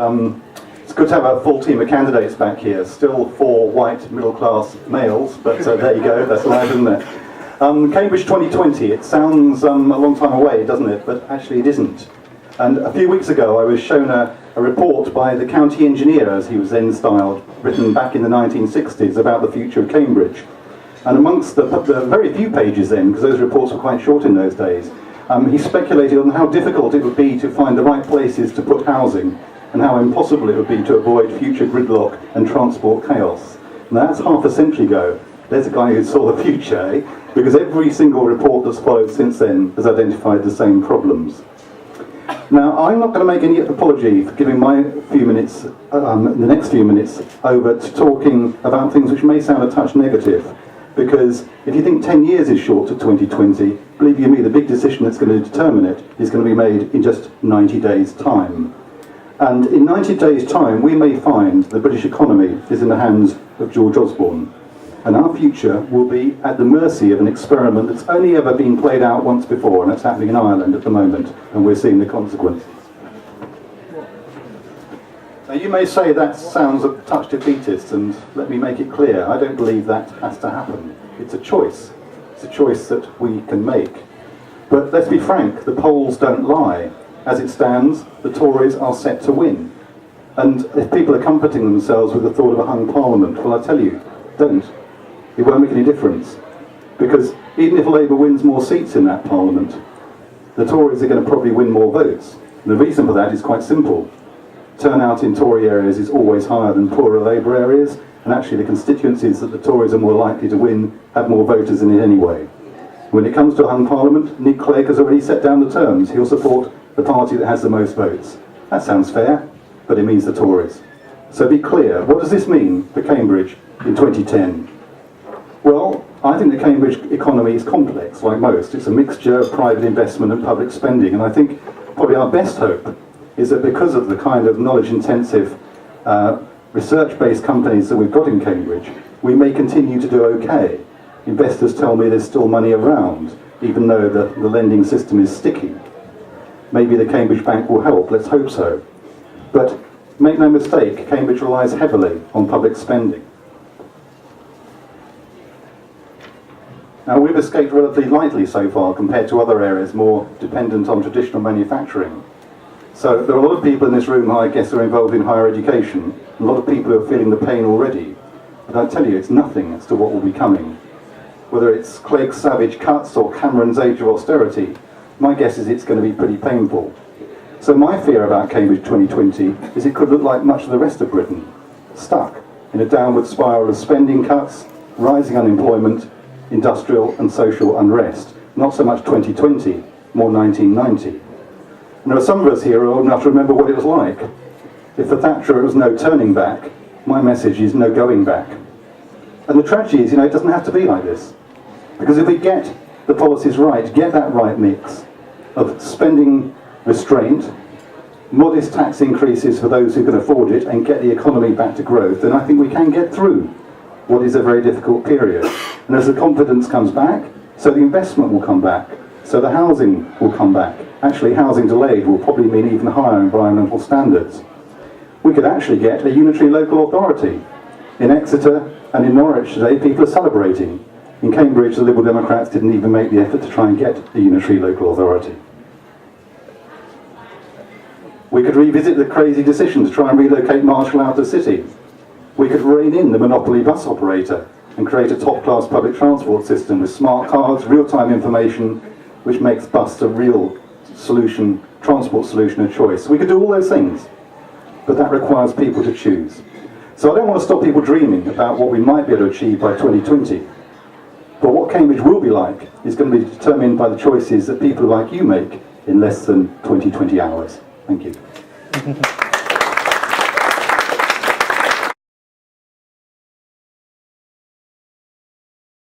It's good to have a full team of candidates back here. Still 4 white middle-class males, but there you go, that's live, isn't it? Cambridge 2020, it sounds a long time away, doesn't it? But actually it isn't. And a few weeks ago I was shown a report by the county engineer, as he was then styled, written back in the 1960s about the future of Cambridge. And amongst the very few pages then, because those reports were quite short in those days, he speculated on how difficult it would be to find the right places to put housing, and how impossible it would be to avoid future gridlock and transport chaos. Now that's half a century ago. There's a guy who saw the future, eh? Because every single report that's followed since then has identified the same problems. Now, I'm not going to make any apology for giving my few minutes, the next few minutes, over to talking about things which may sound a touch negative. Because if you think 10 years is short to 2020, believe you me, the big decision that's going to determine it is going to be made in just 90 days' time. And in 90 days' time, we may find the British economy is in the hands of George Osborne. And our future will be at the mercy of an experiment that's only ever been played out once before, and that's happening in Ireland at the moment, and we're seeing the consequences. Now you may say that sounds a touch defeatist, and let me make it clear, I don't believe that has to happen. It's a choice. It's a choice that we can make. But let's be frank, the polls don't lie. As it stands, the Tories are set to win. And if people are comforting themselves with the thought of a hung parliament, well I tell you, don't. It won't make any difference. Because even if Labour wins more seats in that parliament, the Tories are going to probably win more votes. And the reason for that is quite simple. Turnout in Tory areas is always higher than poorer Labour areas, and actually the constituencies that the Tories are more likely to win have more voters in it anyway. When it comes to a hung parliament, Nick Clegg has already set down the terms. He'll support the party that has the most votes. That sounds fair, but it means the Tories. So be clear, what does this mean for Cambridge in 2010? Well, I think the Cambridge economy is complex, like most. It's a mixture of private investment and public spending, and I think probably our best hope is that because of the kind of knowledge-intensive, research-based companies that we've got in Cambridge, we may continue to do okay. Investors tell me there's still money around, even though the lending system is sticky. Maybe the Cambridge Bank will help, let's hope so. But make no mistake, Cambridge relies heavily on public spending. Now we've escaped relatively lightly so far compared to other areas more dependent on traditional manufacturing. So there are a lot of people in this room who I guess are involved in higher education, a lot of people who are feeling the pain already. But I tell you, it's nothing as to what will be coming. Whether it's Clegg's savage cuts or Cameron's age of austerity, my guess is it's going to be pretty painful. So my fear about Cambridge 2020 is it could look like much of the rest of Britain, stuck in a downward spiral of spending cuts, rising unemployment, industrial and social unrest. Not so much 2020, more 1990. And there are some of us here who are old enough to remember what it was like. If for Thatcher it was no turning back, my message is no going back. And the tragedy is, it doesn't have to be like this. Because if we get the policies right, get that right mix of spending restraint, modest tax increases for those who can afford it, and get the economy back to growth, then I think we can get through what is a very difficult period. And as the confidence comes back, so the investment will come back, so the housing will come back. Actually, housing delayed will probably mean even higher environmental standards. We could actually get a unitary local authority. In Exeter and in Norwich today, people are celebrating. In Cambridge, the Liberal Democrats didn't even make the effort to try and get a unitary local authority. We could revisit the crazy decision to try and relocate Marshall out of the city. We could rein in the monopoly bus operator and create a top-class public transport system with smart cards, real-time information, which makes bus a real solution, transport solution of choice. We could do all those things, but that requires people to choose. So I don't want to stop people dreaming about what we might be able to achieve by 2020. But what Cambridge will be like is going to be determined by the choices that people like you make in less than 20 hours. Thank you.